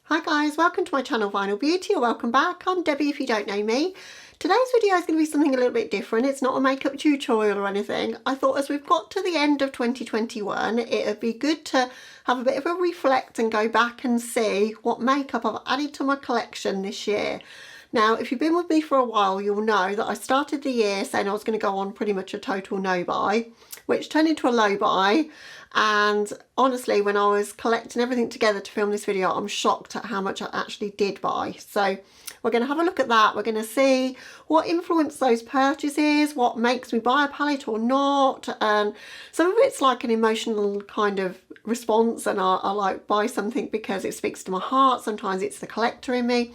Hi guys, welcome to my channel Vinyl Beauty, or welcome back. I'm Debbie if you don't know me. Today's video is going to be something a little bit different. It's not a makeup tutorial or anything. I thought as we've got to the end of 2021, it would be good to have a bit of a reflect and go back and see what makeup I've added to my collection this year. Now, if you've been with me for a while, you'll know that I started the year saying I was going to go on pretty much a total no buy, which turned into a low buy. And honestly, when I was collecting everything together to film this video, I'm shocked at how much I actually did buy. So we're going to have a look at that. We're going to see what influenced those purchases, what makes me buy a palette or not. And some of it's like an emotional kind of response, and I like buy something because it speaks to my heart. Sometimes it's the collector in me.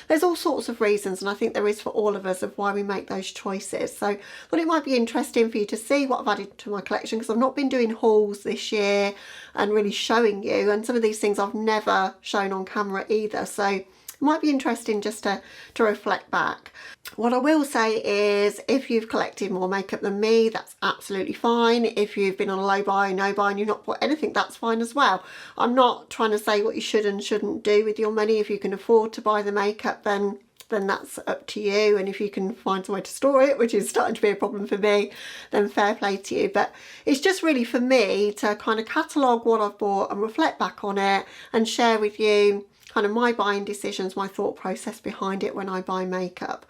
There's all sorts of reasons, and I think there is for all of us, of why we make those choices. So I thought it might be interesting for you to see what I've added to my collection, because I've not been doing hauls this year and really showing you, and some of these things I've never shown on camera either. So it might be interesting just to reflect back. What I will say is, if you've collected more makeup than me, that's absolutely fine. If you've been on a low buy, no buy, and you've not bought anything, that's fine as well. I'm not trying to say what you should and shouldn't do with your money. If you can afford to buy the makeup, then that's up to you. And if you can find some way to store it, which is starting to be a problem for me, then fair play to you. But it's just really for me to kind of catalogue what I've bought and reflect back on it and share with you kind of my buying decisions, my thought process behind it when I buy makeup.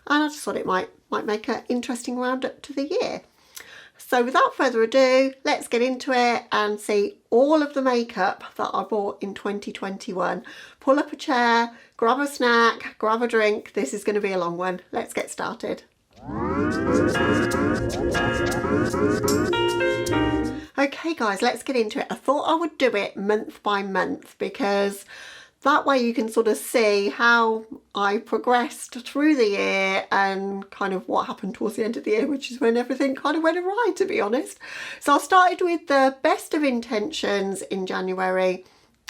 And I just thought it might make an interesting roundup to the year. So without further ado, let's get into it and see all of the makeup that I bought in 2021. Pull up a chair, grab a snack, grab a drink. This is going to be a long one. Let's get started. Okay guys, let's get into it. I thought I would do it month by month, because that way you can sort of see how I progressed through the year and kind of what happened towards the end of the year, which is when everything kind of went awry, to be honest. So I started with the best of intentions in January.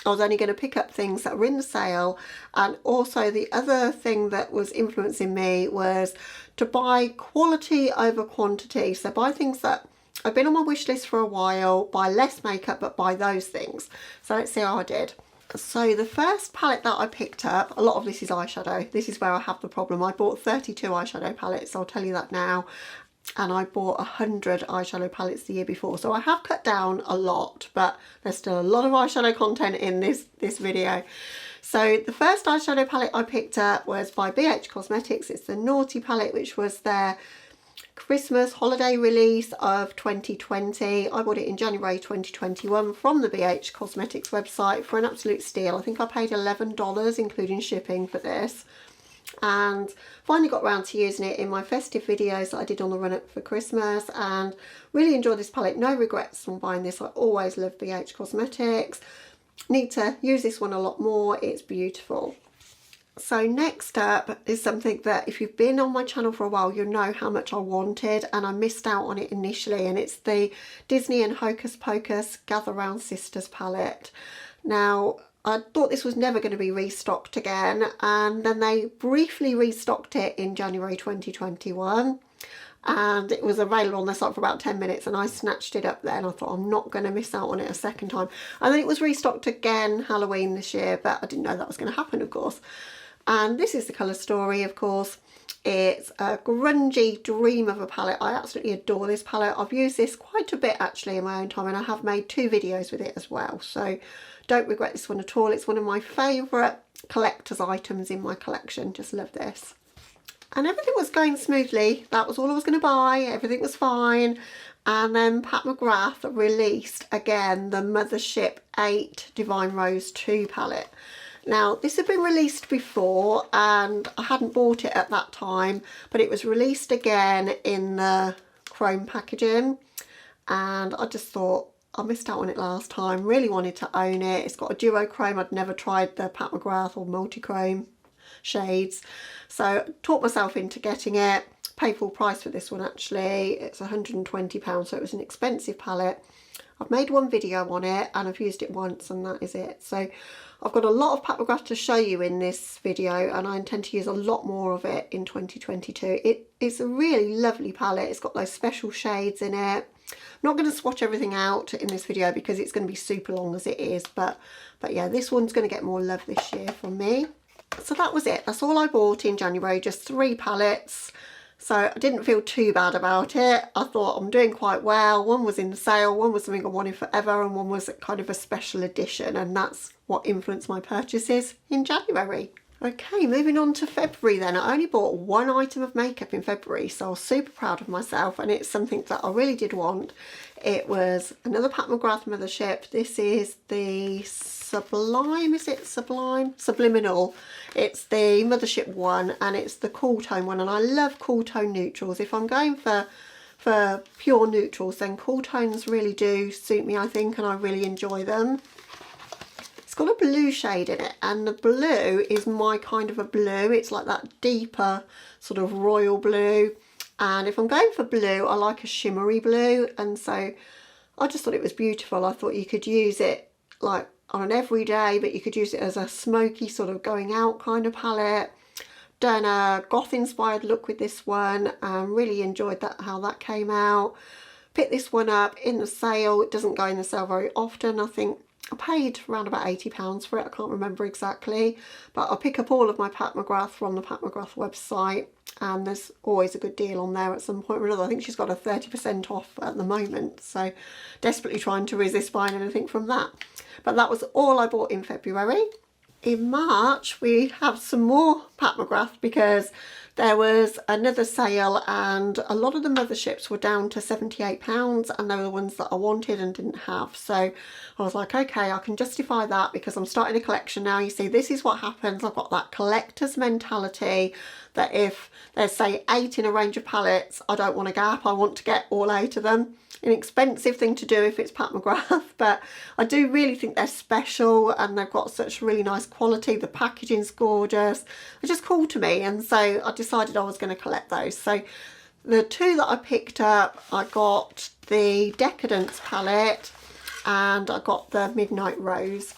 I was only going to pick up things that were in the sale, and also the other thing that was influencing me was to buy quality over quantity. So buy things that have been on my wish list for a while, buy less makeup but buy those things. So let's see how I did. So the first palette that I picked up, a lot of this is eyeshadow. This is where I have the problem. I bought 32 eyeshadow palettes, I'll tell you that now. And I bought 100 eyeshadow palettes the year before. So I have cut down a lot, but there's still a lot of eyeshadow content in this video. So the first eyeshadow palette I picked up was by BH Cosmetics. It's the Naughty palette, which was their Christmas holiday release of 2020. I bought it in January 2021 from the BH Cosmetics website for an absolute steal. I think I paid $11 including shipping for this, and finally got around to using it in my festive videos that I did on the run up for Christmas, and really enjoyed this palette. No regrets from buying this. I always love BH Cosmetics. Need to use this one a lot more. It's beautiful. So next up is something that if you've been on my channel for a while, you'll know how much I wanted and I missed out on it initially, and it's the Disney and Hocus Pocus Gather Round Sisters palette. Now, I thought this was never going to be restocked again, and then they briefly restocked it in January 2021, and it was available on their site for about 10 minutes, and I snatched it up there and I thought I'm not going to miss out on it a second time. And then it was restocked again Halloween this year, but I didn't know that was going to happen, of course. And this is the colour story, of course. It's a grungy dream of a palette. I absolutely adore this palette. I've used this quite a bit actually in my own time, and I have made 2 videos with it as well. So don't regret this one at all. It's one of my favourite collector's items in my collection. Just love this. And everything was going smoothly. That was all I was going to buy. Everything was fine. And then Pat McGrath released again the Mothership 8 Divine Rose 2 palette. Now, this had been released before and I hadn't bought it at that time, but it was released again in the chrome packaging, and I just thought I missed out on it last time. Really wanted to own it. It's got a duochrome. I'd never tried the Pat McGrath or multi-chrome shades, so talked myself into getting it. Paid full price for this one actually. It's £120, so it was an expensive palette. I've made one video on it and I've used it once, and that is it. So I've got a lot of Pat McGrath to show you in this video, and I intend to use a lot more of it in 2022. It's a really lovely palette. It's got those special shades in it. not going to swatch everything out in this video because it's going to be super long as it is, but yeah, this one's going to get more love this year from me. So that was it. That's all I bought in January, just 3 palettes. So I didn't feel too bad about it. I thought I'm doing quite well. One was in sale, one was something I wanted forever, and one was kind of a special edition, and that's what influenced my purchases in January. Okay, moving on to February then. I only bought 1 item of makeup in February, so I was super proud of myself, and it's something that I really did want. It was another Pat McGrath Mothership. This is the Sublime, is it Sublime? Subliminal. It's the Mothership one, and it's the cool tone one, and I love cool tone neutrals. If I'm going for pure neutrals, then cool tones really do suit me, I think, and I really enjoy them. It's got a blue shade in it, and the blue is my kind of a blue. It's like that deeper sort of royal blue, and if I'm going for blue, I like a shimmery blue, and so I just thought it was beautiful. I thought you could use it like on an everyday, but you could use it as a smoky sort of going out kind of palette. Done a goth inspired look with this one, and really enjoyed that, how that came out. Picked this one up in the sale. It doesn't go in the sale very often. I think I paid around about £80 for it. I can't remember exactly, but I pick up all of my Pat McGrath from the Pat McGrath website, and there's always a good deal on there at some point or another. I think she's got a 30% off at the moment, so desperately trying to resist buying anything from that. But that was all I bought in February. In March we have some more Pat McGrath because there was another sale, and a lot of the motherships were down to £78, and they were the ones that I wanted and didn't have. So I was like, okay, I can justify that because I'm starting a collection now. You see, this is what happens. I've got that collector's mentality that if there's, say, 8 in a range of palettes, I don't want a gap. I want to get all 8 of them. An expensive thing to do if it's Pat McGrath, but I do really think they're special, and they've got such really nice quality. The packaging's gorgeous. They're just cool to me, and so I decided I was going to collect those. So the 2 that I picked up, I got the Decadence Palette and I got the Midnight Rose.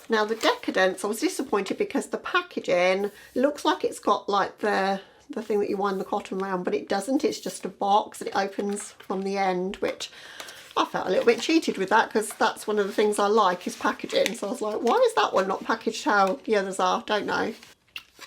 Now the Decadence, I was disappointed because the packaging looks like it's got like the thing that you wind the cotton around, but it doesn't. It's just a box and it opens from the end, which I felt a little bit cheated with that because that's one of the things I like is packaging. So I was like, why is that one not packaged how the others are? Don't know.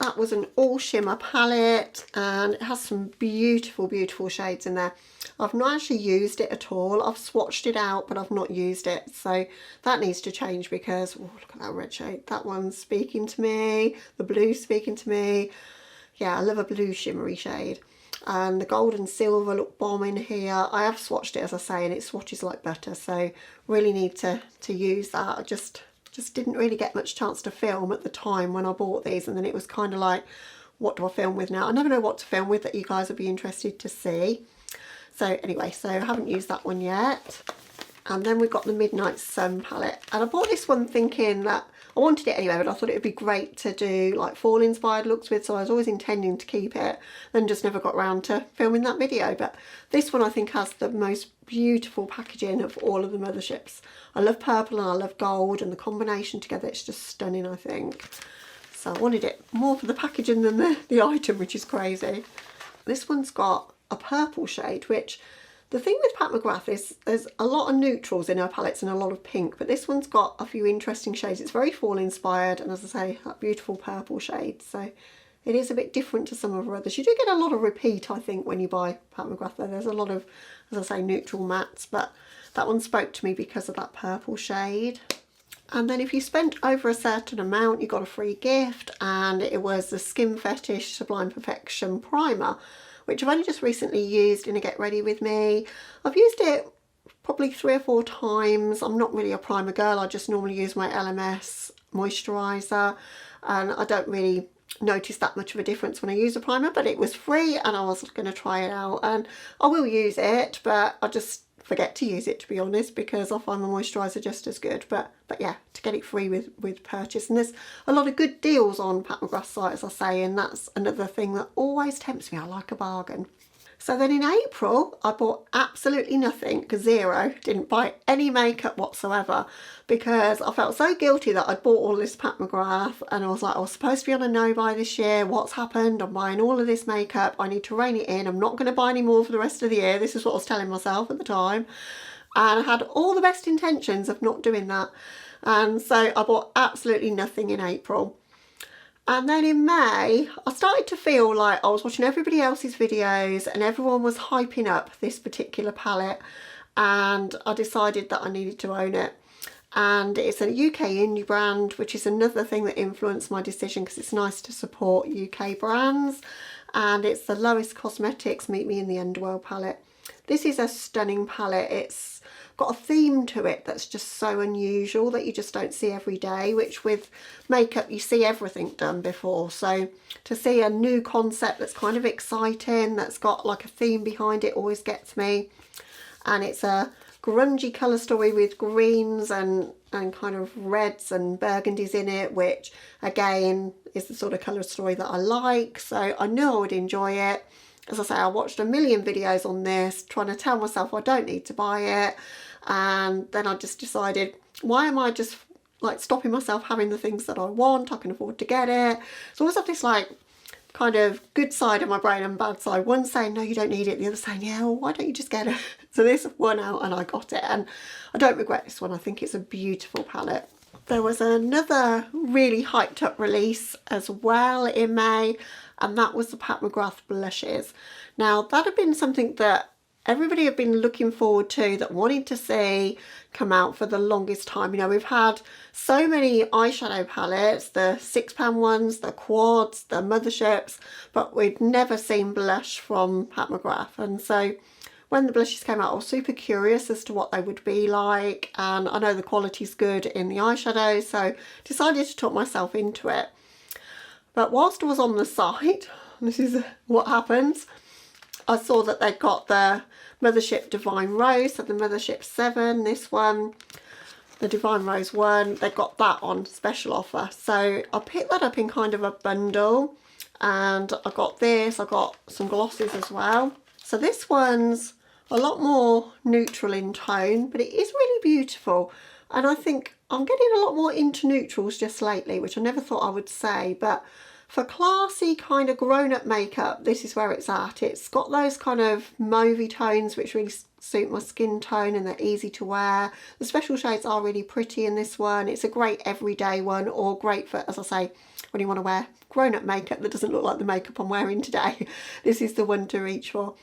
That was an all shimmer palette, and it has some beautiful, beautiful shades in there. I've not actually used it at all. I've swatched it out, but I've not used it. So that needs to change because, oh, look at that red shade. That one's speaking to me. The blue's speaking to me. Yeah, I love a blue shimmery shade. And the gold and silver look bomb in here. I have swatched it, as I say, and it swatches like butter. So really need to use that. I just didn't really get much chance to film at the time when I bought these. And then it was kind of like, what do I film with now? I never know what to film with that you guys would be interested to see. So anyway, so I haven't used that one yet. And then we've got the Midnight Sun palette. And I bought this one thinking that I wanted it anyway, but I thought it would be great to do like fall inspired looks with, so I was always intending to keep it, then just never got around to filming that video. But this one I think has the most beautiful packaging of all of the motherships. I love purple and I love gold, and the combination together, it's just stunning, I think. So I wanted it more for the packaging than the item, which is crazy. This one's got a purple shade, which the thing with Pat McGrath is there's a lot of neutrals in her palettes and a lot of pink, but this one's got a few interesting shades. It's very fall inspired, and as I say, that beautiful purple shade. So it is a bit different to some of her others. You do get a lot of repeat, I think, when you buy Pat McGrath though. There's a lot of, as I say, neutral mattes, but that one spoke to me because of that purple shade. And then if you spent over a certain amount, you got a free gift, and it was the Skin Fetish Sublime Perfection Primer, which I've only just recently used in a Get Ready With Me. I've used it probably 3 or 4 times. I'm not really a primer girl. I just normally use my LMS moisturiser, and I don't really notice that much of a difference when I use a primer, but it was free and I was going to try it out, and I will use it, but I just forget to use it, to be honest, because I find the moisturiser just as good. But yeah, to get it free with purchase, and there's a lot of good deals on Pat McGrath's site, as I say, and that's another thing that always tempts me. I like a bargain. So then in April, I bought absolutely nothing, zero, didn't buy any makeup whatsoever, because I felt so guilty that I'd bought all this Pat McGrath, and I was like, I was supposed to be on a no-buy this year, what's happened? I'm buying all of this makeup, I need to rein it in, I'm not going to buy any more for the rest of the year. This is what I was telling myself at the time, and I had all the best intentions of not doing that, and so I bought absolutely nothing in April. And then in May, I started to feel like I was watching everybody else's videos and everyone was hyping up this particular palette, and I decided that I needed to own it. And it's a UK indie brand, which is another thing that influenced my decision, because it's nice to support UK brands. And it's the Nomad Cosmetics Meet Me in the Underworld palette. This is a stunning palette. It's got a theme to it that's just so unusual that you just don't see every day, which with makeup you see everything done before. So to see a new concept that's kind of exciting, that's got like a theme behind it, always gets me. And it's a grungy colour story with greens and kind of reds and burgundies in it, which again is the sort of colour story that I like, so I knew I would enjoy it. As I say, I watched a million videos on this trying to tell myself I don't need to buy it, and then I just decided, why am I just like stopping myself having the things that I want? I can afford to get it. So I always have this like kind of good side of my brain and bad side. One saying no, you don't need it, the other saying yeah, well, why don't you just get it? So this won out and I got it, and I don't regret this one. I think it's a beautiful palette. There was another really hyped up release as well in May, and that was the Pat McGrath blushes. Now that had been something that everybody had been looking forward to, that wanted to see come out for the longest time. You know, we've had so many eyeshadow palettes, the £6 ones, the quads, the motherships, but we'd never seen blush from Pat McGrath. And so when the blushes came out, I was super curious as to what they would be like, and I know the quality's good in the eyeshadow, so decided to talk myself into it. But whilst I was on the site, this is what happens, I saw that they'd got the Mothership Divine Rose, so the Mothership 7, this one, the Divine Rose 1, they got that on special offer. So I picked that up in kind of a bundle, and I got this, I got some glosses as well. So this one's a lot more neutral in tone, but it is really beautiful. And I think I'm getting a lot more into neutrals just lately, which I never thought I would say, but for classy kind of grown-up makeup, this is where it's at. It's got those kind of mauvey tones which really suit my skin tone, and they're easy to wear. The special shades are really pretty in this one. It's a great everyday one, or great for, as I say, when you want to wear grown-up makeup that doesn't look like the makeup I'm wearing today. This is the one to reach for.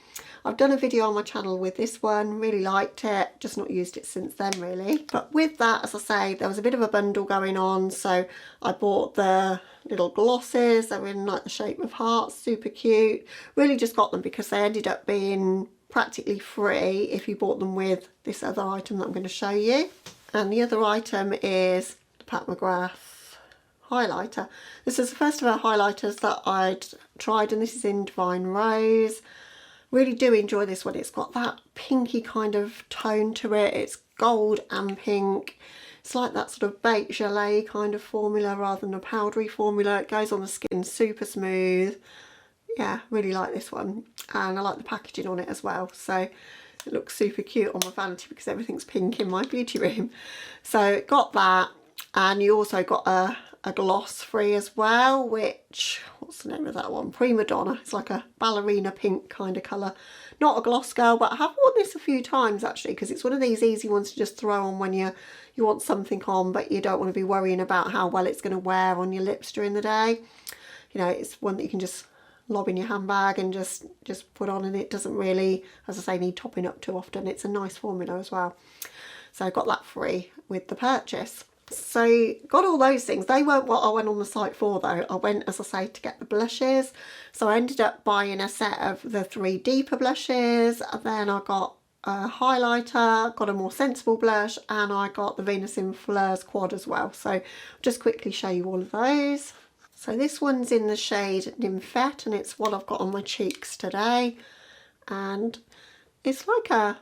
I've done a video on my channel with this one, really liked it, just not used it since then really. But with that, as I say, there was a bit of a bundle going on, so I bought the little glosses. They were in like the shape of hearts, super cute. Really just got them because they ended up being practically free if you bought them with this other item that I'm going to show you. And the other item is the Pat McGrath highlighter. This is the first of our highlighters that I'd tried, and this is in Divine Rose. Really do enjoy this one. It's got that pinky kind of tone to it. It's gold and pink. It's like that sort of baked gelée kind of formula rather than a powdery formula. It goes on the skin super smooth. Yeah, really like this one, and I like the packaging on it as well. So it looks super cute on my vanity because everything's pink in my beauty room. So got that, and you also got a gloss free as well, which, what's the name of that one? Prima Donna. It's like a ballerina pink kind of colour. Not a gloss girl, but I have worn this a few times actually, because it's one of these easy ones to just throw on when you want something on, but you don't want to be worrying about how well it's going to wear on your lips during the day. You know, it's one that you can just lob in your handbag and just put on, and it doesn't really, as I say, need topping up too often. It's a nice formula as well. So I got that free with the purchase. So got all those things. They weren't what I went on the site for though. I went, as I say, to get the blushes. So I ended up buying a set of the 3 deeper blushes, and then I got a highlighter, got a more sensible blush, and I got the Venus in Fleurs quad as well. So I'll just quickly show you all of those. So this one's in the shade Nymphette, and it's what I've got on my cheeks today. And it's like a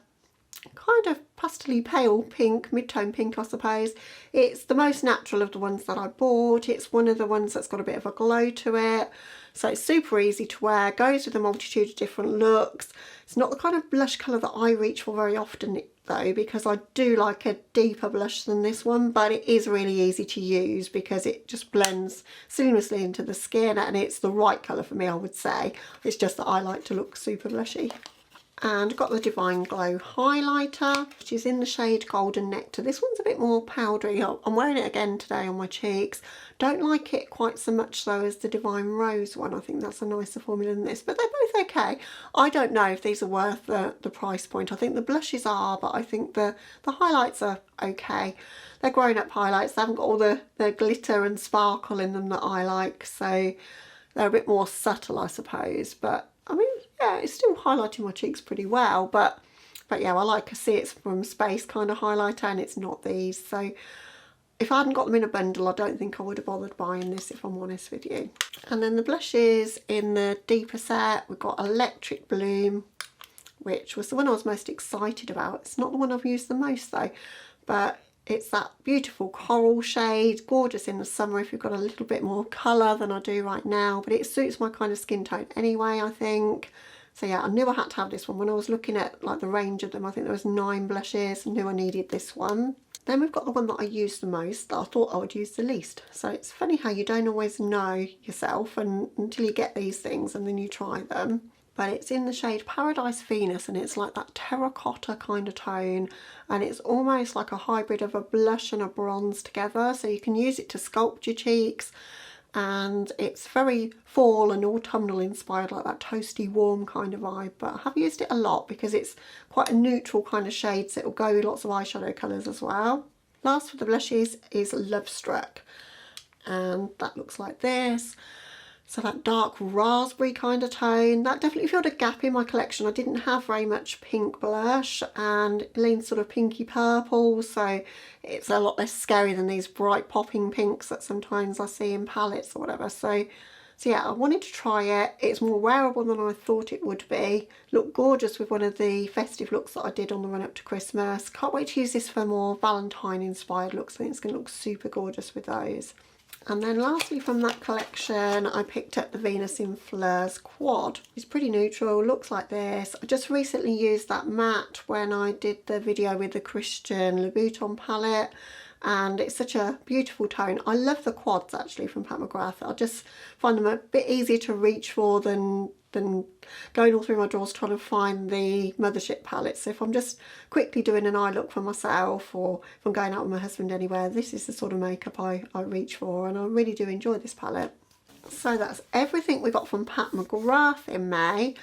kind of pastely pale pink, mid-tone pink I suppose. It's the most natural of the ones that I bought. It's one of the ones that's got a bit of a glow to it. So it's super easy to wear, goes with a multitude of different looks. It's not the kind of blush colour that I reach for very often though, because I do like a deeper blush than this one, but it is really easy to use because it just blends seamlessly into the skin, and it's the right colour for me, I would say. It's just that I like to look super blushy. And got the Divine Glow highlighter, which is in the shade Golden Nectar. This one's a bit more powdery. I'm wearing it again today on my cheeks. Don't like it quite so much though as the Divine Rose one. I think that's a nicer formula than this, but they're both okay. I don't know if these are worth the price point. I think the blushes are, but I think the highlights are okay. They're grown up highlights. They haven't got all the glitter and sparkle in them that I like, so they're a bit more subtle, I suppose. But I mean, yeah, it's still highlighting my cheeks pretty well, but yeah, I like to see it's from Space kind of highlighter, and it's not these. So if I hadn't got them in a bundle, I don't think I would have bothered buying this, if I'm honest with you. And then the blushes in the deeper set, we've got Electric Bloom, which was the one I was most excited about. It's not the one I've used the most though, but it's that beautiful coral shade, gorgeous in the summer if you've got a little bit more colour than I do right now, but it suits my kind of skin tone anyway, I think. So yeah, I knew I had to have this one. When I was looking at like the range of them, I think there was 9 blushes, I knew I needed this one. Then we've got the one that I use the most, that I thought I would use the least. So it's funny how you don't always know yourself until you get these things and then you try them. But it's in the shade Paradise Venus, and it's like that terracotta kind of tone, and it's almost like a hybrid of a blush and a bronze together, so you can use it to sculpt your cheeks, and it's very fall and autumnal inspired, like that toasty warm kind of vibe. But I have used it a lot because it's quite a neutral kind of shade, so it'll go with lots of eyeshadow colours as well. Last for the blushes is Love Struck, and that looks like this. So that dark raspberry kind of tone, that definitely filled a gap in my collection. I didn't have very much pink blush, and it leans sort of pinky purple, so it's a lot less scary than these bright popping pinks that sometimes I see in palettes or whatever. So yeah, I wanted to try it. It's more wearable than I thought it would be. Looked gorgeous with one of the festive looks that I did on the run up to Christmas. Can't wait to use this for more Valentine inspired looks. I think it's going to look super gorgeous with those. And then lastly from that collection, I picked up the Venus in Fleurs Quad. It's pretty neutral, looks like this. I just recently used that matte when I did the video with the Christian Louboutin palette, and it's such a beautiful tone. I love the quads actually from Pat McGrath. I just find them a bit easier to reach for than going all through my drawers trying to find the Mothership palette. So if I'm just quickly doing an eye look for myself, or if I'm going out with my husband anywhere, this is the sort of makeup I reach for, and I really do enjoy this palette. So that's everything we got from Pat McGrath in May.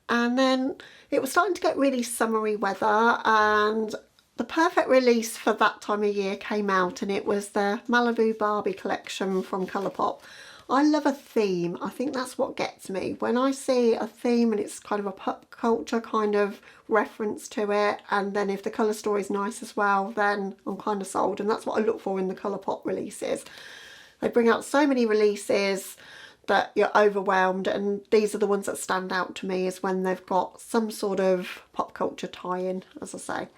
And then it was starting to get really summery weather, and the perfect release for that time of year came out, and it was the Malibu Barbie collection from Colourpop. I love a theme. I think that's what gets me. When I see a theme and it's kind of a pop culture kind of reference to it, and then if the colour story is nice as well, then I'm kind of sold, and that's what I look for in the Colourpop releases. They bring out so many releases that you're overwhelmed, and these are the ones that stand out to me, is when they've got some sort of pop culture tie-in, as I say.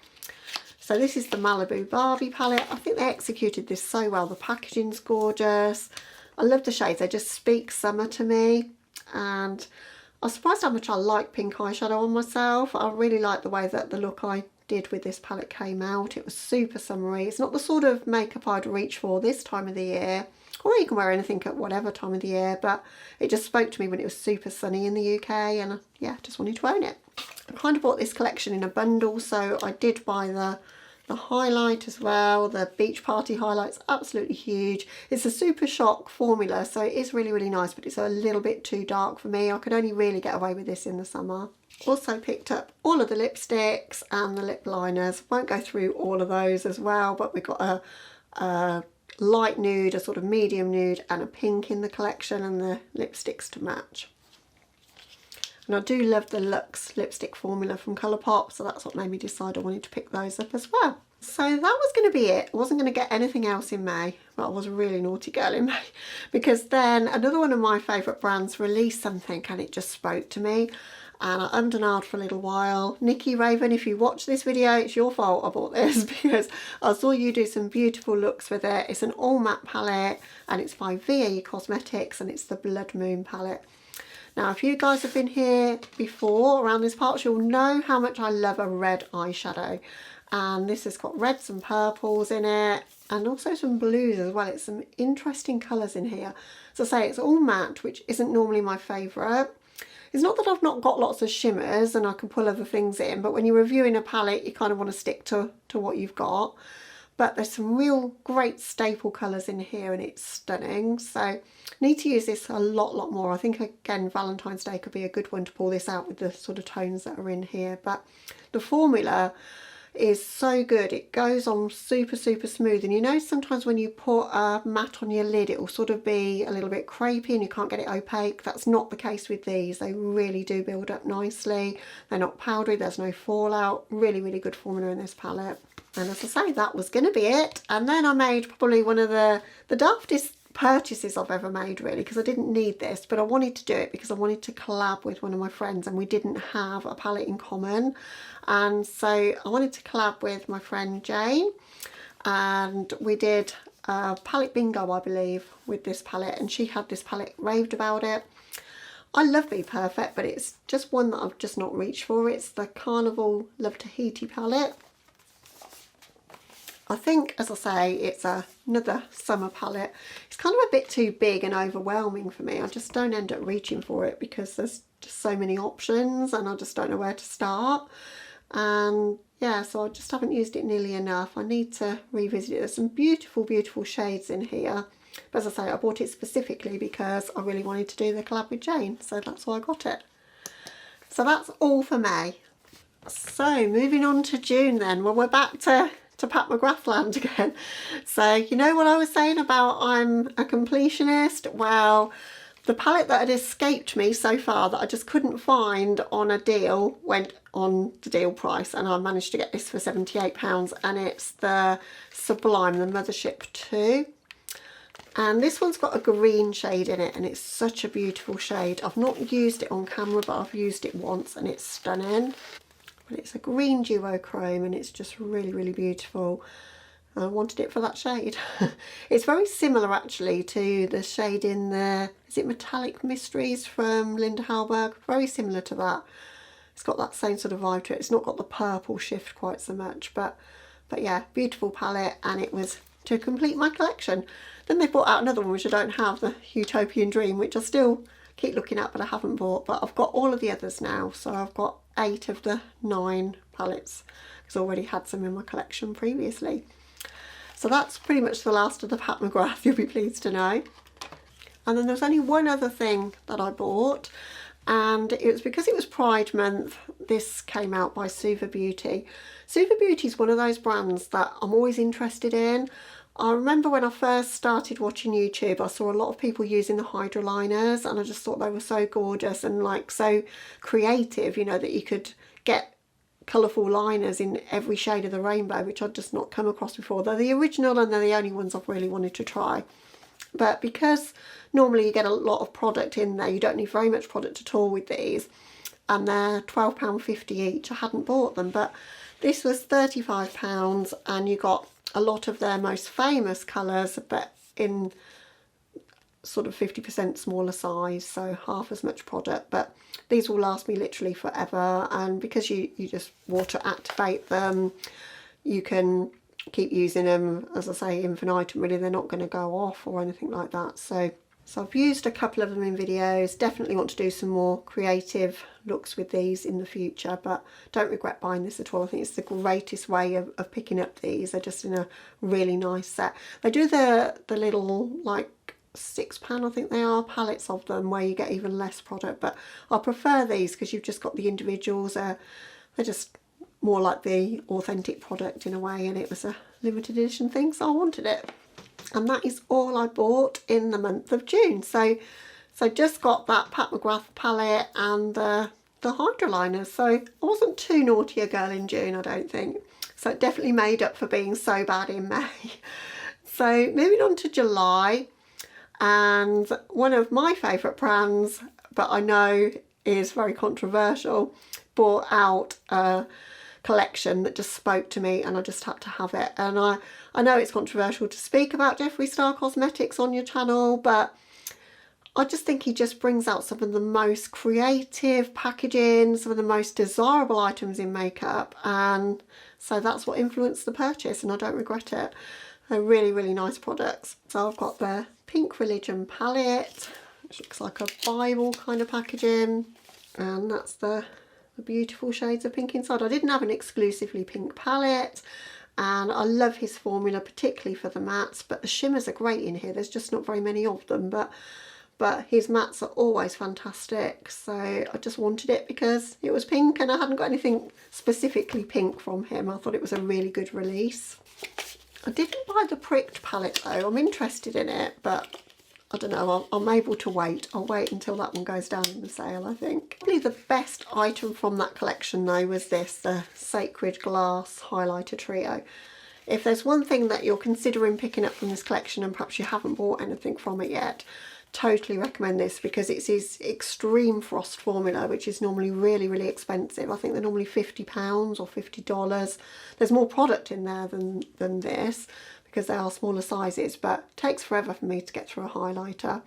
So this is the Malibu Barbie palette. I think they executed this so well. The packaging's gorgeous. I love the shades, they just speak summer to me, and I was surprised how much I like pink eyeshadow on myself. I really like the way that the look I did with this palette came out. It was super summery. It's not the sort of makeup I'd reach for this time of the year, or you can wear anything at whatever time of the year, but it just spoke to me when it was super sunny in the UK, and yeah, just wanted to own it. I kind of bought this collection in a bundle, so I did buy the highlight as well. The Beach Party highlight's absolutely huge. It's a Super Shock formula, so it is really, really nice, but it's a little bit too dark for me. I could only really get away with this in the summer. Also picked up all of the lipsticks and the lip liners. Won't go through all of those as well, but we've got a light nude, a sort of medium nude, and a pink in the collection, and the lipsticks to match. And I do love the Luxe lipstick formula from Colourpop, so that's what made me decide I wanted to pick those up as well. So that was going to be it. I wasn't going to get anything else in May, but I was a really naughty girl in May, because then another one of my favourite brands released something and it just spoke to me, and I ummed and ahed for a little while. Nikki Raven, if you watch this video, it's your fault I bought this, because I saw you do some beautiful looks with it. It's an all matte palette, and it's by VA Cosmetics, and it's the Blood Moon palette. Now, if you guys have been here before around this part, you'll know how much I love a red eyeshadow. And this has got reds and purples in it, and also some blues as well. It's some interesting colours in here. So I say it's all matte, which isn't normally my favourite. It's not that I've not got lots of shimmers and I can pull other things in, but when you're reviewing a palette, you kind of want to stick to what you've got. But there's some real great staple colours in here and it's stunning. So need to use this a lot more. I think again Valentine's Day could be a good one to pull this out with the sort of tones that are in here. But the formula is so good. It goes on super smooth, and you know sometimes when you put a matte on your lid it will sort of be a little bit crepey and you can't get it opaque. That's not the case with these. They really do build up nicely. They're not powdery, there's no fallout. Really good formula in this palette. And as I say, that was going to be it. And then I made probably one of the daftest purchases I've ever made, really, because I didn't need this, but I wanted to do it because I wanted to collab with one of my friends and we didn't have a palette in common. And so I wanted to collab with my friend Jane, and we did a palette bingo, I believe, with this palette, and she had this palette, raved about it. I love Be Perfect, but it's just one that I've just not reached for. It's the Carnival Love Tahiti palette. I think, as I say, it's another summer palette. It's kind of a bit too big and overwhelming for me. I just don't end up reaching for it because there's just so many options and I just don't know where to start. And yeah, so I just haven't used it nearly enough. I need to revisit it. There's some beautiful shades in here. But as I say, I bought it specifically because I really wanted to do the collab with Jane. So that's why I got it. So that's all for May. So moving on to June then. Well, we're back to Pat McGrath land again. So you know what I was saying about I'm a completionist? Well, the palette that had escaped me so far that I just couldn't find on a deal went on the deal price, and I managed to get this for £78, and it's the Sublime, the Mothership 2. And this one's got a green shade in it and it's such a beautiful shade. I've not used it on camera, but I've used it once and it's stunning. But it's a green duochrome and it's just really beautiful. I wanted it for that shade. It's very similar actually to the shade in the, is it Metallic Mysteries from Linda Hallberg? Very similar to that. It's got that same sort of vibe to it. It's not got the purple shift quite so much, but yeah, beautiful palette, and it was to complete my collection. Then they brought out another one which I don't have, the Utopian Dream, which I still keep looking at but I haven't bought, but I've got all of the others now. So I've got 8 of the 9 palettes because I already had some in my collection previously. So that's pretty much the last of the Pat McGrath, you'll be pleased to know. And then there's only one other thing that I bought, and it was because it was Pride month. This came out by Suva Beauty. Suva Beauty is one of those brands that I'm always interested in. I remember when I first started watching YouTube, I saw a lot of people using the Hydra liners and I just thought they were so gorgeous and like so creative, you know, that you could get colourful liners in every shade of the rainbow, which I'd just not come across before. They're the original and they're the only ones I've really wanted to try. But because normally you get a lot of product in there, you don't need very much product at all with these, and they're £12.50 each. I hadn't bought them, but this was £35 and you got a lot of their most famous colours, but in sort of 50% smaller size, so half as much product. But these will last me literally forever, and because you just water activate them, you can keep using them, as I say, infinitum really. They're not going to go off or anything like that. So I've used a couple of them in videos. Definitely want to do some more creative looks with these in the future, but don't regret buying this at all. I think it's the greatest way of picking up these. They're just in a really nice set. They do the little like £6, I think they are, palettes of them where you get even less product, but I prefer these because you've just got the individuals. They're just more like the authentic product in a way, and it was a limited edition thing, so I wanted it. And that is all I bought in the month of June. So just got that Pat McGrath palette and the Hydra liners. So I wasn't too naughty a girl in June, I don't think. So it definitely made up for being so bad in May. So moving on to July, and one of my favourite brands, but I know is very controversial, brought out a collection that just spoke to me and I just had to have it. And I know it's controversial to speak about Jeffree Star Cosmetics on your channel, but I just think he just brings out some of the most creative packaging, some of the most desirable items in makeup, and so that's what influenced the purchase, and I don't regret it. They're really, really nice products. So I've got the Pink Religion palette, which looks like a Bible kind of packaging, and that's the beautiful shades of pink inside. I didn't have an exclusively pink palette, and I love his formula, particularly for the mattes, but the shimmers are great in here. There's just not very many of them, but his mattes are always fantastic. So I just wanted it because it was pink and I hadn't got anything specifically pink from him. I thought it was a really good release. I didn't buy the Pricked palette though. I'm interested in it, but I don't know, I'm able to wait. I'll wait until that one goes down in the sale, I think. Probably the best item from that collection though was this, the Sacred Glass Highlighter Trio. If there's one thing that you're considering picking up from this collection and perhaps you haven't bought anything from it yet, totally recommend this, because it's his Extreme Frost formula, which is normally really, really expensive. I think they're normally £50 or $50. There's more product in there than this, because they are smaller sizes, but it takes forever for me to get through a highlighter.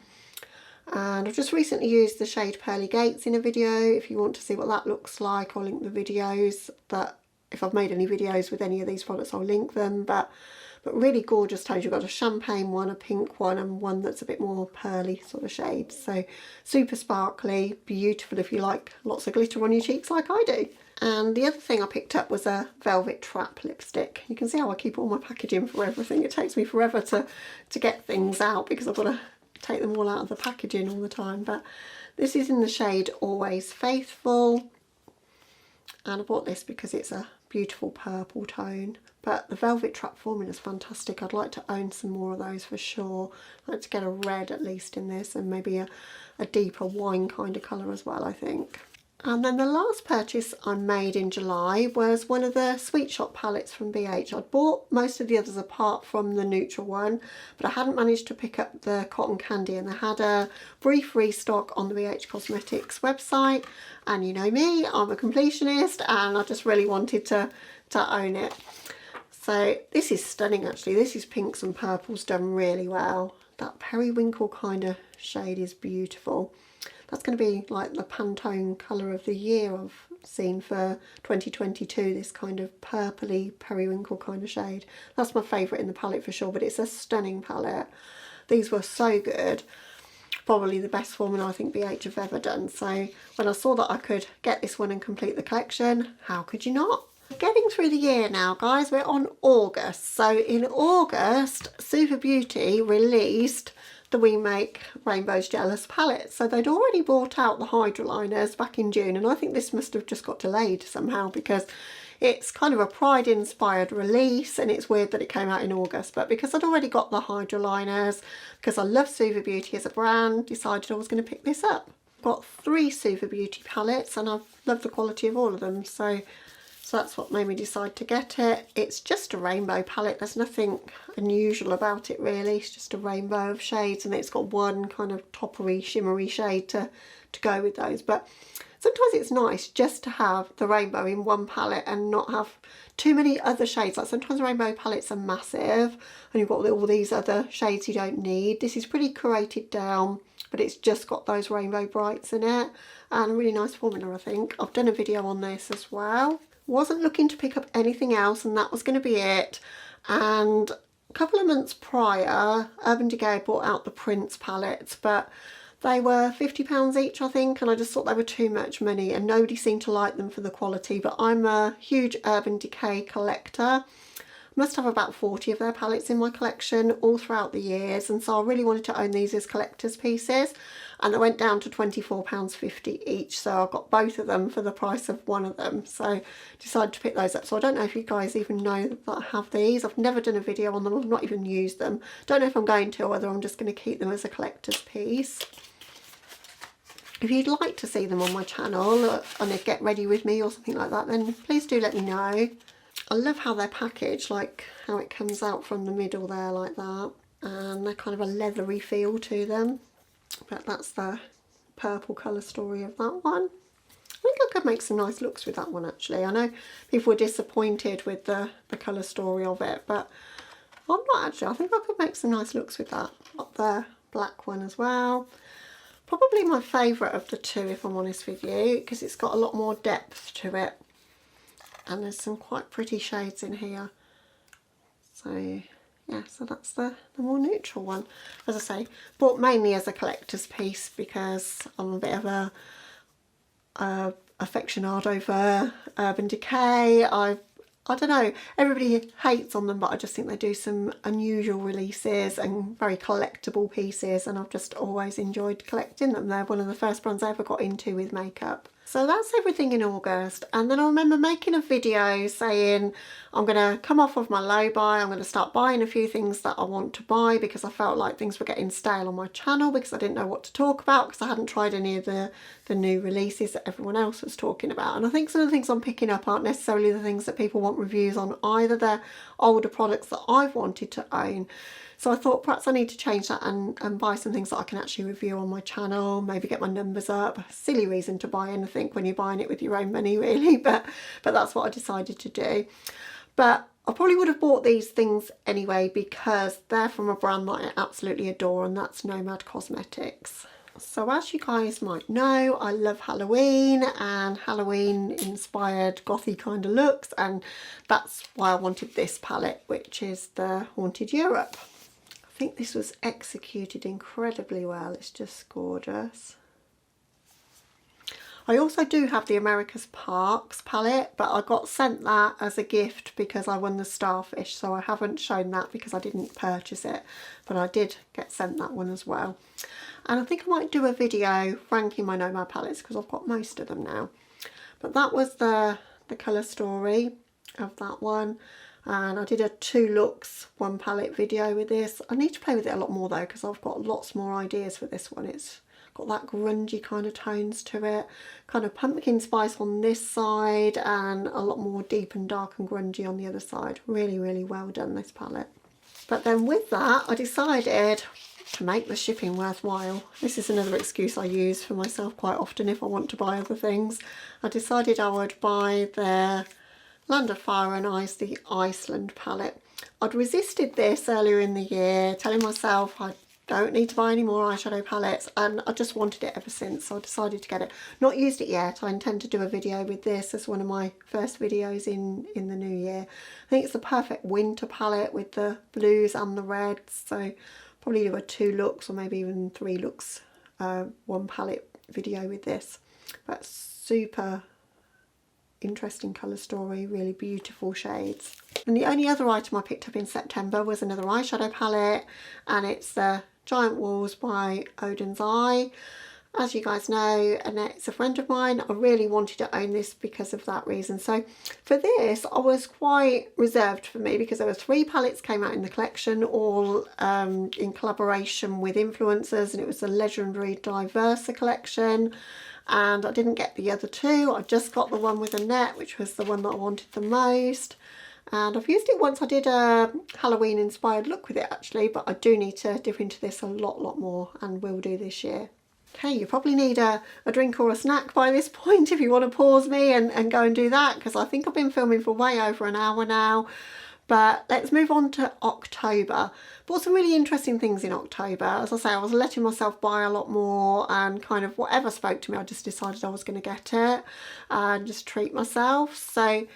And I've just recently used the shade Pearly Gates in a video. If you want to see what that looks like, I'll link the videos. That if I've made any videos with any of these products, I'll link them. But really gorgeous tones. You've got a champagne one, a pink one, and one that's a bit more pearly sort of shade. So super sparkly, beautiful if you like lots of glitter on your cheeks like I do. And the other thing I picked up was a Velvet Trap lipstick. You can see how I keep all my packaging for everything. It takes me forever to get things out because I've got to take them all out of the packaging all the time. But this is in the shade Always Faithful. And I bought this because it's a beautiful purple tone. But the Velvet Trap formula is fantastic. I'd like to own some more of those for sure. I'd like to get a red at least in this, and maybe a deeper wine kind of colour as well, I think. And then the last purchase I made in July was one of the Sweet Shop palettes from BH. I'd bought most of the others apart from the neutral one, but I hadn't managed to pick up the Cotton Candy, and they had a brief restock on the BH Cosmetics website. And you know me, I'm a completionist, and I just really wanted to own it. So this is stunning actually. This is pinks and purples done really well. That periwinkle kind of shade is beautiful. That's going to be like the Pantone colour of the year I've seen for 2022, this kind of purpley periwinkle kind of shade. That's my favourite in the palette for sure, but it's a stunning palette. These were so good. Probably the best formula I think BH have ever done. So when I saw that I could get this one and complete the collection, how could you not? Getting through the year now, guys. We're on August. So in August, Super Beauty released the We Make Rainbows Jealous palette. So they'd already brought out the Hydroliners back in June, and I think this must have just got delayed somehow because it's kind of a Pride inspired release, and it's weird that it came out in August. But because I'd already got the Hydroliners, because I love Super Beauty as a brand, decided I was going to pick this up. Got 3 Super Beauty palettes and I've loved the quality of all of them, so that's what made me decide to get it. It's just a rainbow palette. There's nothing unusual about it really. It's just a rainbow of shades, and it's got one kind of toppery, shimmery shade to go with those. But sometimes it's nice just to have the rainbow in one palette and not have too many other shades. Like sometimes rainbow palettes are massive and you've got all these other shades you don't need. This is pretty curated down, but it's just got those rainbow brights in it, and a really nice formula I think. I've done a video on this as well. Wasn't looking to pick up anything else, and that was going to be it. And a couple of months prior, Urban Decay brought out the Prince palettes, but they were £50 each I think, and I just thought they were too much money and nobody seemed to like them for the quality. But I'm a huge Urban Decay collector. Must have about 40 of their palettes in my collection all throughout the years, and so I really wanted to own these as collector's pieces, and they went down to £24.50 each, so I got both of them for the price of one of them, so decided to pick those up. So I don't know if you guys even know that I have these. I've never done a video on them, I've not even used them. Don't know if I'm going to, or whether I'm just going to keep them as a collector's piece. If you'd like to see them on my channel on a Get Ready With Me or something like that, then please do let me know. I love how they're packaged, like how it comes out from the middle there like that, and they're kind of a leathery feel to them. But that's the purple colour story of that one. I think I could make some nice looks with that one actually. I know people were disappointed with the colour story of it, but I'm not actually. I think I could make some nice looks with that. Got the black one as well. Probably my favourite of the two, if I'm honest with you, because it's got a lot more depth to it. And there's some quite pretty shades in here. So yeah, so that's the more neutral one. As I say, bought mainly as a collector's piece because I'm a bit of a aficionado for Urban Decay. I don't know, everybody hates on them, but I just think they do some unusual releases and very collectible pieces, and I've just always enjoyed collecting them. They're one of the first brands I ever got into with makeup. So that's everything in August. And then I remember making a video saying I'm going to come off of my low buy, I'm going to start buying a few things that I want to buy because I felt like things were getting stale on my channel because I didn't know what to talk about because I hadn't tried any of the new releases that everyone else was talking about. And I think some of the things I'm picking up aren't necessarily the things that people want reviews on either. They're older products that I've wanted to own. So I thought perhaps I need to change that and buy some things that I can actually review on my channel, maybe get my numbers up. Silly reason to buy anything when you're buying it with your own money really, but that's what I decided to do. But I probably would have bought these things anyway because they're from a brand that I absolutely adore, and that's Nomad Cosmetics. So as you guys might know, I love Halloween and Halloween inspired gothy kind of looks, and that's why I wanted this palette, which is the Haunted Europe. I think this was executed incredibly well. It's just gorgeous. I also do have the America's Parks palette, but I got sent that as a gift because I won the Starfish, so I haven't shown that because I didn't purchase it, but I did get sent that one as well. And I think I might do a video ranking my Nomad palettes because I've got most of them now. But that was the colour story of that one. And I did a 2 looks 1 palette video with this. I need to play with it a lot more though because I've got lots more ideas for this one. It's got that grungy kind of tones to it, kind of pumpkin spice on this side and a lot more deep and dark and grungy on the other side. Really, really well done, this palette. But then with that I decided to make the shipping worthwhile. This is another excuse I use for myself quite often if I want to buy other things. I decided I would buy their Land of Fire and Ice, the Iceland palette. I'd resisted this earlier in the year, telling myself I don't need to buy any more eyeshadow palettes, and I just wanted it ever since, so I decided to get it. Not used it yet. I intend to do a video with this as one of my first videos in the new year. I think it's the perfect winter palette with the blues and the reds, so probably do a 2 looks or maybe even 3 looks 1 palette video with this. But super interesting colour story, really beautiful shades. And the only other item I picked up in September was another eyeshadow palette, and it's the Giant Walls by Odin's Eye. As you guys know, Annette's a friend of mine. I really wanted to own this because of that reason. So for this I was quite reserved for me because there were 3 palettes came out in the collection, all in collaboration with influencers, and it was the legendary Diversa collection. And I didn't get the other 2. I just got the one with Annette, which was the one that I wanted the most. And I've used it once. I did a Halloween inspired look with it actually, but I do need to dip into this a lot more, and will do this year. Okay, you probably need a drink or a snack by this point if you want to pause me and go and do that, because I think I've been filming for way over an hour now. But let's move on to October. Bought some really interesting things in October. As I say, I was letting myself buy a lot more, and kind of whatever spoke to me, I just decided I was going to get it and just treat myself. So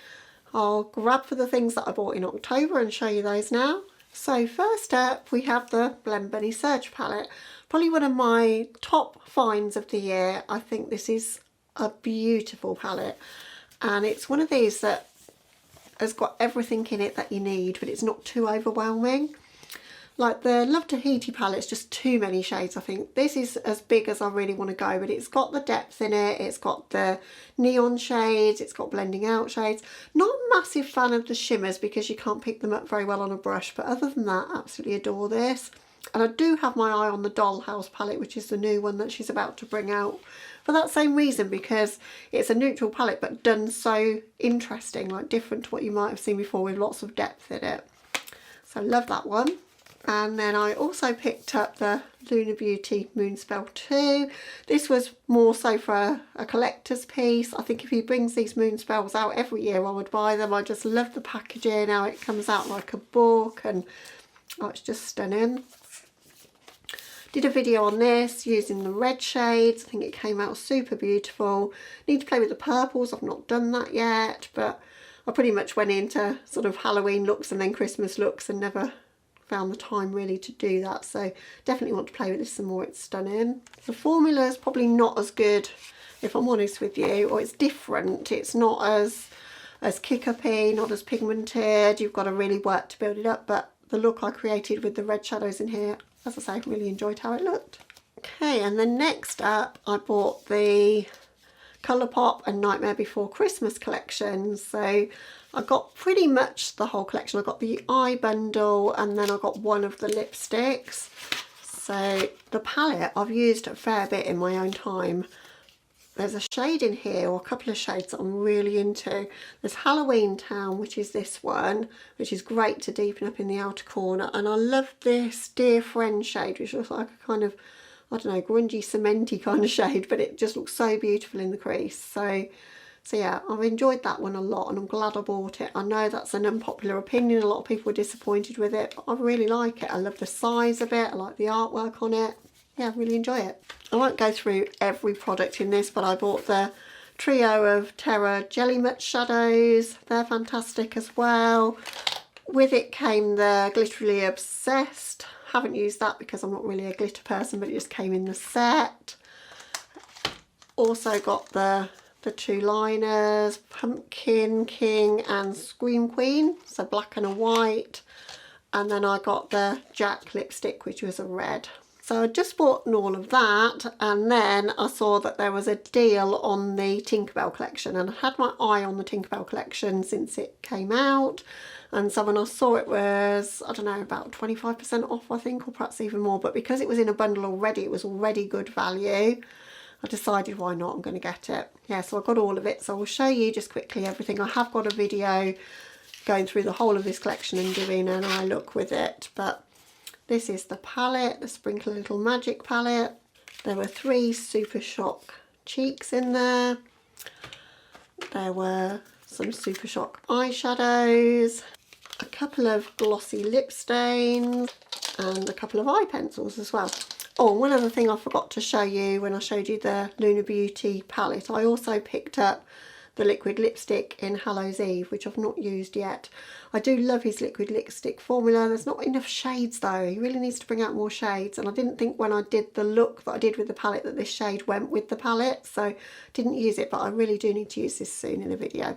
I'll grab for the things that I bought in October and show you those now. So first up we have the Blend Bunny Surge palette. Probably one of my top finds of the year. I think this is a beautiful palette, and it's one of these that has got everything in it that you need, but it's not too overwhelming. Like the Love Tahiti palette's just too many shades. I think this is as big as I really want to go, but it's got the depth in it, it's got the neon shades, it's got blending out shades. Not a massive fan of the shimmers because you can't pick them up very well on a brush, but other than that, absolutely adore this. And I do have my eye on the Dollhouse palette, which is the new one that she's about to bring out, for that same reason, because it's a neutral palette but done so interesting, like different to what you might have seen before, with lots of depth in it. So love that one. And then I also picked up the Lunar Beauty Moonspell 2. This was more so for a collector's piece. I think if he brings these Moonspells out every year I would buy them. I just love the packaging, how it comes out like a book, and oh, it's just stunning. Did a video on this using the red shades. I think it came out super beautiful. Need to play with the purples. I've not done that yet, but I pretty much went into sort of Halloween looks and then Christmas looks and never found the time really to do that. So definitely want to play with this some more. It's stunning. The formula is probably not as good, if I'm honest with you, or it's different. It's not as kick-uppy, not as pigmented. You've got to really work to build it up, but the look I created with the red shadows in here, as I say, really enjoyed how it looked. Okay, and then next up I bought the Colourpop and Nightmare Before Christmas collections. So I got pretty much the whole collection. I got the eye bundle and then I got one of the lipsticks. So the palette I've used a fair bit in my own time. There's a shade in here, or a couple of shades that I'm really into. There's Halloween Town, which is this one, which is great to deepen up in the outer corner. And I love this Dear Friend shade, which looks like a kind of, I don't know, grungy, cementy kind of shade, but it just looks so beautiful in the crease. So yeah, I've enjoyed that one a lot and I'm glad I bought it. I know that's an unpopular opinion. A lot of people were disappointed with it, but I really like it. I love the size of it. I like the artwork on it. Yeah, I really enjoy it. I won't go through every product in this, but I bought the trio of Terra Jelly Much shadows. They're fantastic as well. With it came the Glitterily Obsessed. Haven't used that because I'm not really a glitter person, but it just came in the set. Also got the two liners, Pumpkin King and Scream Queen, so black and a white. And then I got the Jack lipstick, which was a red. So I just bought all of that, and then I saw that there was a deal on the Tinkerbell collection, and I had my eye on the Tinkerbell collection since it came out. And so when I saw it was, I don't know, about 25% off, I think, or perhaps even more. But because it was in a bundle already, it was already good value. I decided, why not, I'm going to get it. Yeah, so I got all of it. So I'll show you just quickly everything. I have got a video going through the whole of this collection and doing an eye look with it. But this is the palette, the Sprinkle a Little Magic palette. There were 3 Super Shock cheeks in there. There were some Super Shock eyeshadows, a couple of glossy lip stains, and a couple of eye pencils as well. Oh, one other thing I forgot to show you when I showed you the Lunar Beauty palette. I also picked up the liquid lipstick in Hallows Eve, which I've not used yet. I do love his liquid lipstick formula. There's not enough shades though. He really needs to bring out more shades, and I didn't think when I did the look that I did with the palette that this shade went with the palette, so didn't use it, but I really do need to use this soon in a video.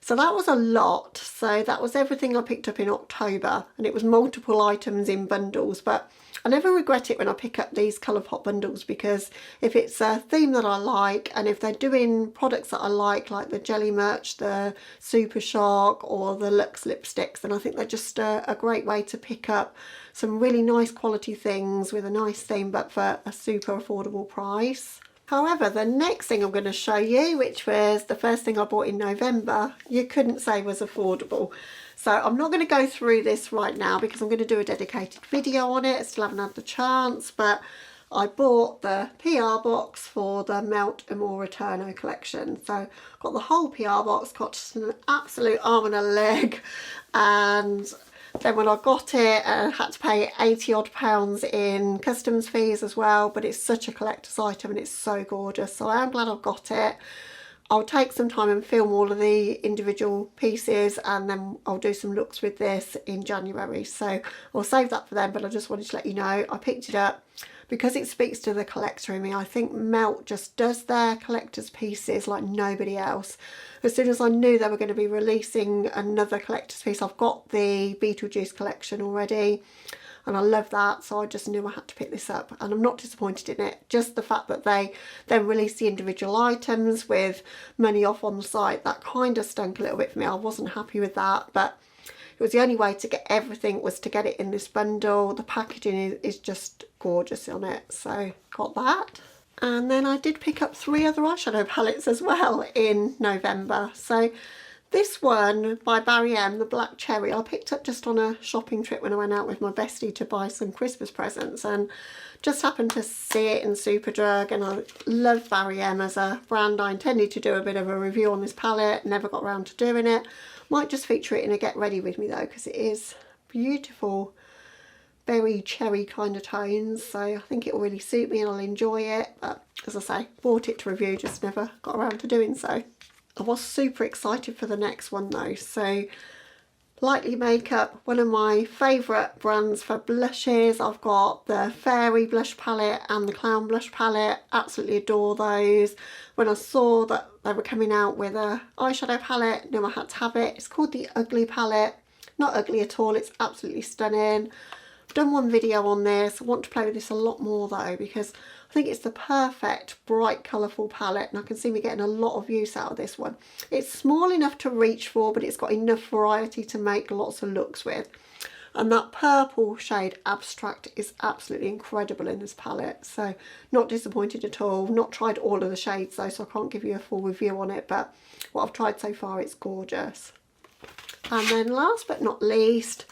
So that was a lot. So that was everything I picked up in October, and it was multiple items in bundles, but I never regret it when I pick up these Colourpop bundles, because if it's a theme that I like, and if they're doing products that I like the Jelly Merch, the Super Shock or the Luxe lipsticks, then I think they're just a great way to pick up some really nice quality things with a nice theme but for a super affordable price. However, the next thing I'm going to show you, which was the first thing I bought in November, you couldn't say was affordable. So I'm not going to go through this right now because I'm going to do a dedicated video on it. I still haven't had the chance, but I bought the PR box for the Melt Amore Eterno collection. So got the whole PR box, got just an absolute arm and a leg, and then when I got it, I had to pay 80 odd pounds in customs fees as well, but it's such a collector's item and it's so gorgeous. So I am glad I've got it. I'll take some time and film all of the individual pieces, and then I'll do some looks with this in January. So I'll save that for them, but I just wanted to let you know I picked it up because it speaks to the collector in me. I think Melt just does their collector's pieces like nobody else. As soon as I knew they were going to be releasing another collector's piece, I've got the Beetlejuice collection already, and I love that, so I just knew I had to pick this up, and I'm not disappointed in it. Just the fact that they then release the individual items with money off on the site, that kind of stunk a little bit for me. I wasn't happy with that, but it was the only way to get everything was to get it in this bundle. The packaging is just gorgeous on it, so got that. And then I did pick up 3 other eyeshadow palettes as well in November. So this one by Barry M, the Black Cherry, I picked up just on a shopping trip when I went out with my bestie to buy some Christmas presents, and just happened to see it in Superdrug, and I love Barry M as a brand. I intended to do a bit of a review on this palette, never got around to doing it. Might just feature it in a Get Ready With Me though, because it is beautiful berry cherry kind of tones, so I think it will really suit me and I'll enjoy it. But as I say, bought it to review, just never got around to doing so. I was super excited for the next one though. So Lightly Makeup, one of my favourite brands for blushes. I've got the Fairy blush palette and the Clown blush palette. Absolutely adore those. When I saw that they were coming out with a eyeshadow palette, knew I had to have it. It's called the Ugly palette. Not ugly at all, it's absolutely stunning. I've done one video on this. I want to play with this a lot more though, because I think it's the perfect bright colourful palette, and I can see me getting a lot of use out of this one. It's small enough to reach for, but it's got enough variety to make lots of looks with. And that purple shade Abstract is absolutely incredible in this palette, so not disappointed at all. Not tried all of the shades though, so I can't give you a full review on it, but what I've tried so far, it's gorgeous. And then last but not least,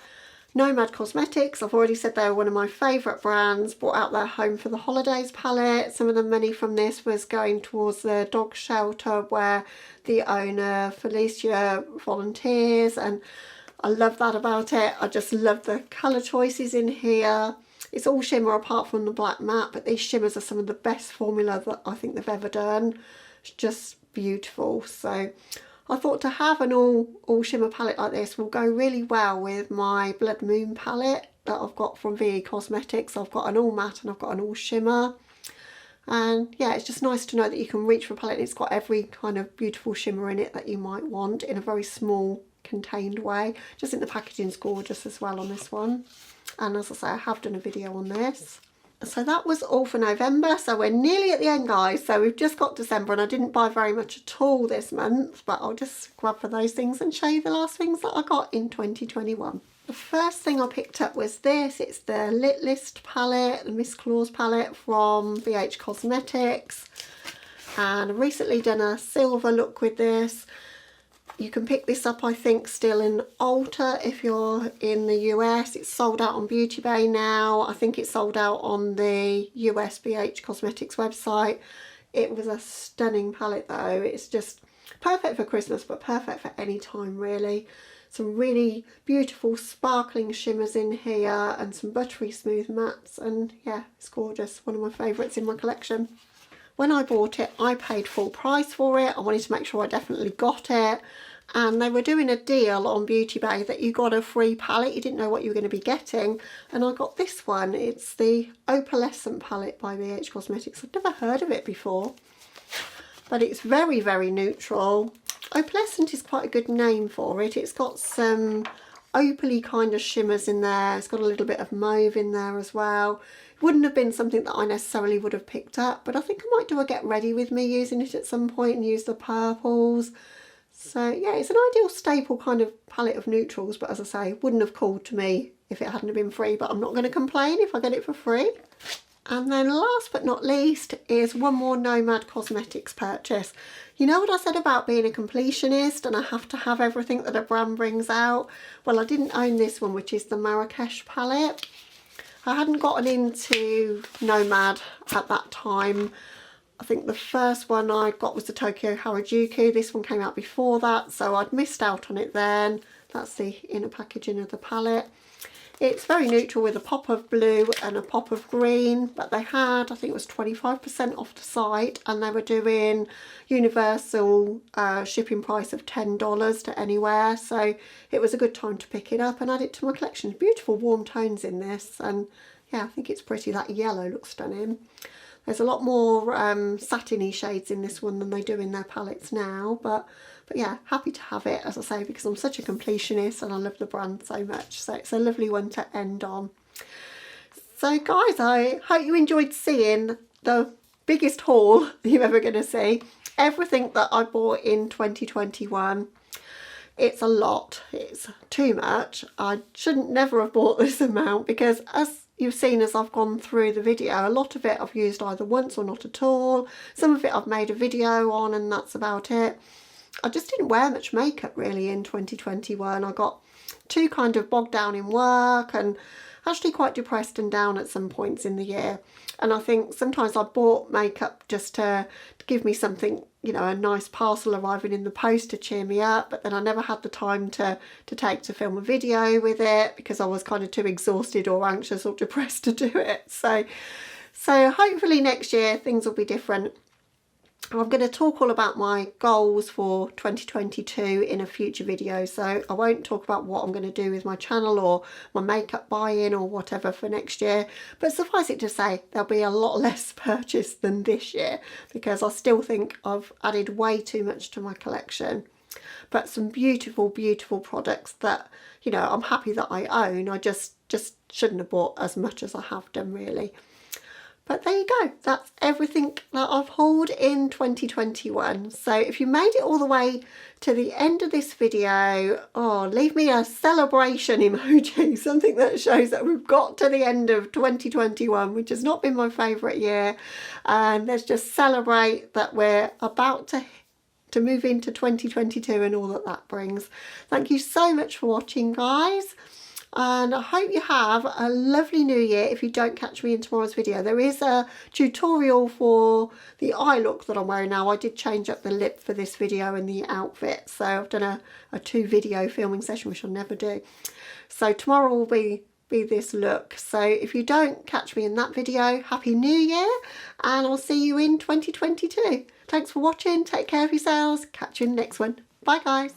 Nomad Cosmetics. I've already said they're one of my favourite brands. Brought out their Home for the Holidays palette. Some of the money from this was going towards the dog shelter where the owner Felicia volunteers, and I love that about it. I just love the colour choices in here. It's all shimmer apart from the black matte, but these shimmers are some of the best formula that I think they've ever done. It's just beautiful. So I thought to have an all shimmer palette like this will go really well with my Blood Moon palette that I've got from VE Cosmetics. I've got an all matte and I've got an all shimmer. And yeah, it's just nice to know that you can reach for a palette and it's got every kind of beautiful shimmer in it that you might want in a very small contained way. Just think the packaging's gorgeous as well on this one. And as I say, I have done a video on this. So that was all for November, so we're nearly at the end guys. So we've just got December and I didn't buy very much at all this month, but I'll just grab for those things and show you the last things that I got in 2021. The first thing I picked up was this. It's the Lit List palette, the Miss Claus palette from VH Cosmetics, and I've recently done a silver look with this. You can pick this up, I think, still in Ulta if you're in the US. It's sold out on Beauty Bay now. I think it's sold out on the US VH Cosmetics website. It was a stunning palette though. It's just perfect for Christmas, but perfect for any time really. Some really beautiful sparkling shimmers in here and some buttery smooth mattes, and yeah, it's gorgeous. One of my favourites in my collection. When I bought it, I paid full price for it. I wanted to make sure I definitely got it. And they were doing a deal on Beauty Bay that you got a free palette. You didn't know what you were going to be getting. And I got this one. It's the Opalescent palette by VH Cosmetics. I've never heard of it before. But it's very, very neutral. Opalescent is quite a good name for it. It's got some opaly kind of shimmers in there. It's got a little bit of mauve in there as well. It wouldn't have been something that I necessarily would have picked up, but I think I might do a get ready with me using it at some point and use the purples. So yeah, it's an ideal staple kind of palette of neutrals, but as I say, wouldn't have called to me if it hadn't have been free, but I'm not going to complain if I get it for free. And then last but not least is one more Nomad Cosmetics purchase. You know what I said about being a completionist and I have to have everything that a brand brings out? Well, I didn't own this one, which is the Marrakesh palette. I hadn't gotten into Nomad at that time. I think the first one I got was the Tokyo Harajuku. This one came out before that, so I'd missed out on it then. That's the inner packaging of the palette. It's very neutral with a pop of blue and a pop of green, but they had, I think it was 25% off the site, and they were doing universal shipping price of $10 to anywhere, so it was a good time to pick it up and add it to my collection. Beautiful warm tones in this, and yeah, I think it's pretty. That yellow looks stunning. There's a lot more satiny shades in this one than they do in their palettes now, but yeah, happy to have it, as I say, because I'm such a completionist and I love the brand so much. So it's a lovely one to end on. So guys, I hope you enjoyed seeing the biggest haul you're ever going to see. Everything that I bought in 2021. It's a lot. It's too much. I shouldn't never have bought this amount, because as you've seen as I've gone through the video, a lot of it I've used either once or not at all. Some of it I've made a video on and that's about it. I just didn't wear much makeup really in 2021. I got too kind of bogged down in work, and actually quite depressed and down at some points in the year. And I think sometimes I bought makeup just to give me something, you know, a nice parcel arriving in the post to cheer me up, but then I never had the time to take to film a video with it because I was kind of too exhausted or anxious or depressed to do it. So hopefully next year things will be different. I'm going to talk all about my goals for 2022 in a future video, so I won't talk about what I'm going to do with my channel or my makeup buy-in or whatever for next year, but suffice it to say there'll be a lot less purchase than this year because I still think I've added way too much to my collection. But some beautiful, beautiful products that, you know, I'm happy that I own. I just shouldn't have bought as much as I have done, really. But there you go, that's everything that I've hauled in 2021. So if you made it all the way to the end of this video, oh, leave me a celebration emoji, something that shows that we've got to the end of 2021, which has not been my favourite year. And let's just celebrate that we're about to move into 2022 and all that that brings. Thank you so much for watching, guys. And I hope you have a lovely new year. If you don't catch me in tomorrow's video, there is a tutorial for the eye look that I'm wearing now. I did change up the lip for this video and the outfit, so I've done a 2 video filming session, which I'll never do. So tomorrow will be this look. So if you don't catch me in that video, happy new year, and I'll see you in 2022. Thanks for watching, take care of yourselves, catch you in the next one. Bye guys.